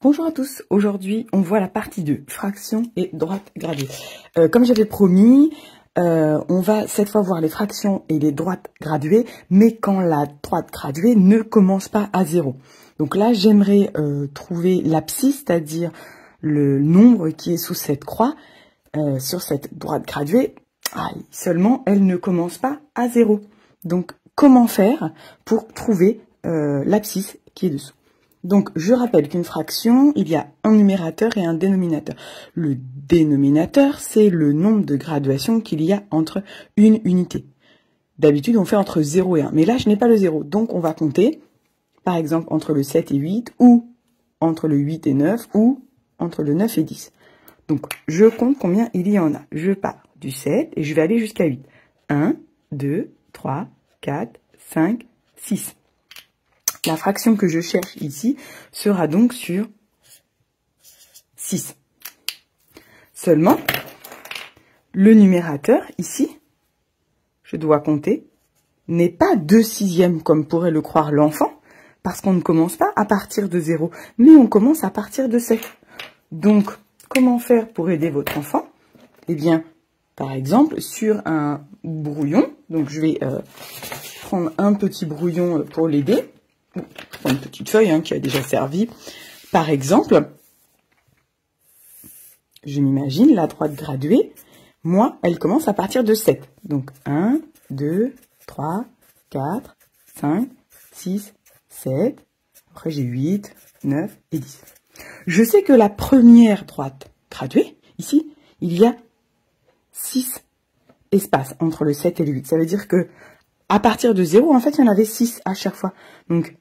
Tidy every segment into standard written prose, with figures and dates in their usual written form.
Bonjour à tous, aujourd'hui on voit la partie 2, fractions et droites graduées. Comme j'avais promis, on va cette fois voir les fractions et les droites graduées, mais quand la droite graduée ne commence pas à 0. Donc là j'aimerais trouver l'abscisse, c'est-à-dire le nombre qui est sous cette croix, sur cette droite graduée, seulement elle ne commence pas à 0. Donc comment faire pour trouver l'abscisse qui est dessous? Donc, je rappelle qu'une fraction, il y a un numérateur et un dénominateur. Le dénominateur, c'est le nombre de graduations qu'il y a entre une unité. D'habitude, on fait entre 0 et 1. Mais là, je n'ai pas le 0. Donc, on va compter, par exemple, entre le 7 et 8, ou entre le 8 et 9, ou entre le 9 et 10. Donc, je compte combien il y en a. Je pars du 7 et je vais aller jusqu'à 8. 1, 2, 3, 4, 5, 6. La fraction que je cherche ici sera donc sur 6. Seulement, le numérateur, ici, je dois compter, n'est pas 2/6 comme pourrait le croire l'enfant, parce qu'on ne commence pas à partir de 0, mais on commence à partir de 7. Donc, comment faire pour aider votre enfant? Eh bien, par exemple, sur un brouillon, donc je vais prendre un petit brouillon pour l'aider. Je prends une petite feuille qui a déjà servi. Par exemple, je m'imagine la droite graduée. Moi, elle commence à partir de 7. Donc 1, 2, 3, 4, 5, 6, 7. Après, j'ai 8, 9 et 10. Je sais que la première droite graduée, ici, il y a 6 espaces entre le 7 et le 8. Ça veut dire que à partir de 0, en fait, il y en avait 6 à chaque fois. Donc,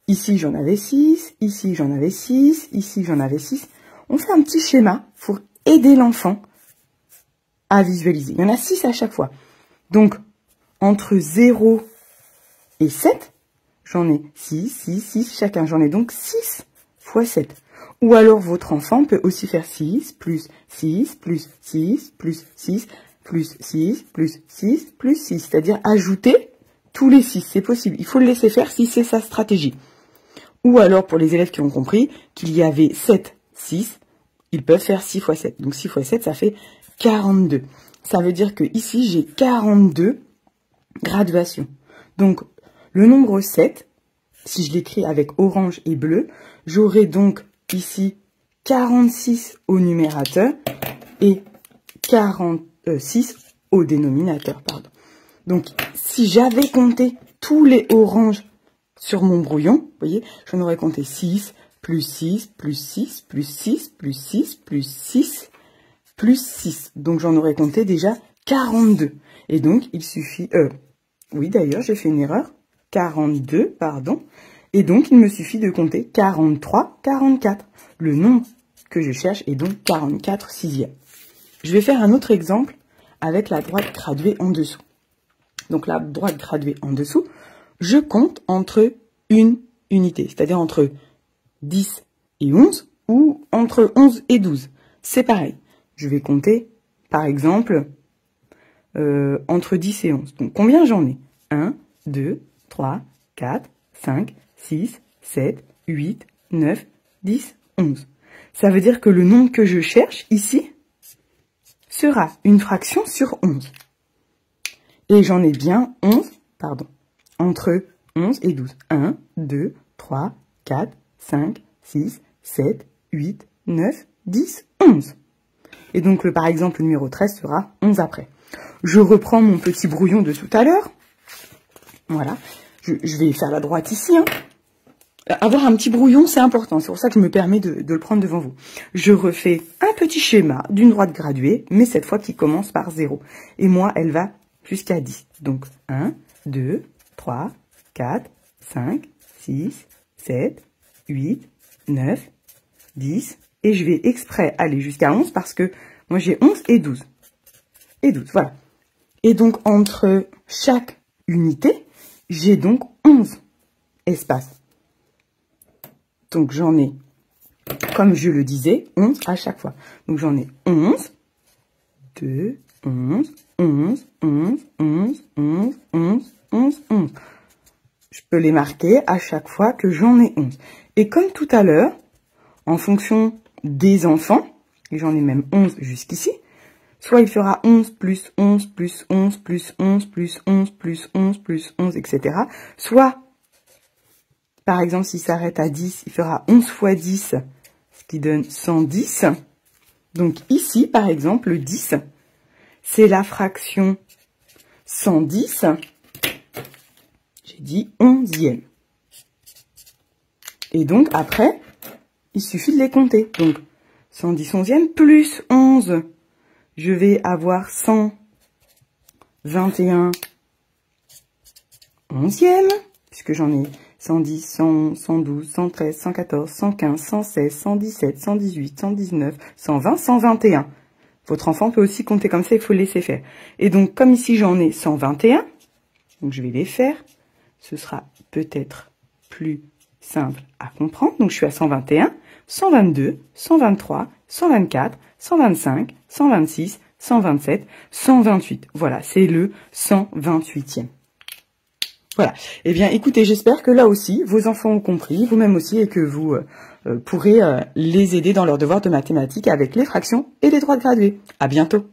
ici, j'en avais 6, ici, j'en avais 6, ici, j'en avais 6. On fait un petit schéma pour aider l'enfant à visualiser. Il y en a 6 à chaque fois. Donc, entre 0 et 7, j'en ai 6, 6, 6 chacun. J'en ai donc 6 fois 7. Ou alors, votre enfant peut aussi faire 6, plus 6, plus 6, plus 6, plus 6, plus 6, plus 6. C'est-à-dire ajouter tous les 6. C'est possible. Il faut le laisser faire si c'est sa stratégie. Ou alors, pour les élèves qui ont compris qu'il y avait 7, 6, ils peuvent faire 6 fois 7. Donc 6 fois 7, ça fait 42. Ça veut dire que ici, j'ai 42 graduations. Donc, le nombre 7, si je l'écris avec orange et bleu, j'aurai donc ici 46 au numérateur et 46 au dénominateur. Pardon. Donc, si j'avais compté tous les oranges sur mon brouillon, vous voyez, j'en aurais compté 6, plus 6, plus 6, plus 6, plus 6, plus 6, plus 6. Donc, j'en aurais compté déjà 42. Et donc, il suffit... oui, d'ailleurs, j'ai fait une erreur. 42, pardon. Et donc, il me suffit de compter 43, 44. Le nombre que je cherche est donc 44/6. Je vais faire un autre exemple avec la droite graduée en dessous. Donc, la droite graduée en dessous, je compte entre une unité, c'est-à-dire entre 10 et 11 ou entre 11 et 12. C'est pareil. Je vais compter, par exemple, entre 10 et 11. Donc, combien j'en ai? 1, 2, 3, 4, 5, 6, 7, 8, 9, 10, 11. Ça veut dire que le nombre que je cherche ici sera une fraction sur 11. Et j'en ai bien 11, pardon, entre 11 et 12. 1, 2, 3, 4, 5, 6, 7, 8, 9, 10, 11. Et donc, par exemple, le numéro 13 sera 11 après. Je reprends mon petit brouillon de tout à l'heure. Voilà. Je vais faire la droite ici. Avoir un petit brouillon, c'est important. C'est pour ça que je me permets de le prendre devant vous. Je refais un petit schéma d'une droite graduée, mais cette fois qui commence par 0. Et moi, elle va jusqu'à 10. Donc, 1, 2, 3, 4, 5, 6, 7, 8, 9, 10. Et je vais exprès aller jusqu'à 11 parce que moi, j'ai 11 et 12. Et 12, voilà. Et donc, entre chaque unité, j'ai donc 11 espaces. Donc, j'en ai, comme je le disais, 11 à chaque fois. Donc, j'en ai 11, 2, 11, 11, 11, 11, 11, 11, 11, 11. Je peux les marquer à chaque fois que j'en ai 11. Et comme tout à l'heure, en fonction des enfants, et j'en ai même 11 jusqu'ici, soit il fera 11 plus 11 plus 11 plus 11 plus 11 plus 11 plus 11, etc. Soit, par exemple, s'il s'arrête à 10, il fera 11 fois 10, ce qui donne 110. Donc ici, par exemple, le 10, c'est la fraction 110, j'ai dit 11e. Et donc, après, il suffit de les compter. Donc, 110 onzième plus 11, je vais avoir 121 onzième, puisque j'en ai 110, 111, 112, 113, 114, 115, 116, 117, 118, 119, 120, 121. Votre enfant peut aussi compter comme ça, il faut le laisser faire. Et donc, comme ici, j'en ai 121, donc je vais les faire. Ce sera peut-être plus simple à comprendre. Donc, je suis à 121, 122, 123, 124, 125, 126, 127, 128. Voilà, c'est le 128e. Voilà. Eh bien, écoutez, j'espère que là aussi, vos enfants ont compris, vous-même aussi, et que vous pourrez les aider dans leurs devoirs de mathématiques avec les fractions et les droits gradués. À bientôt.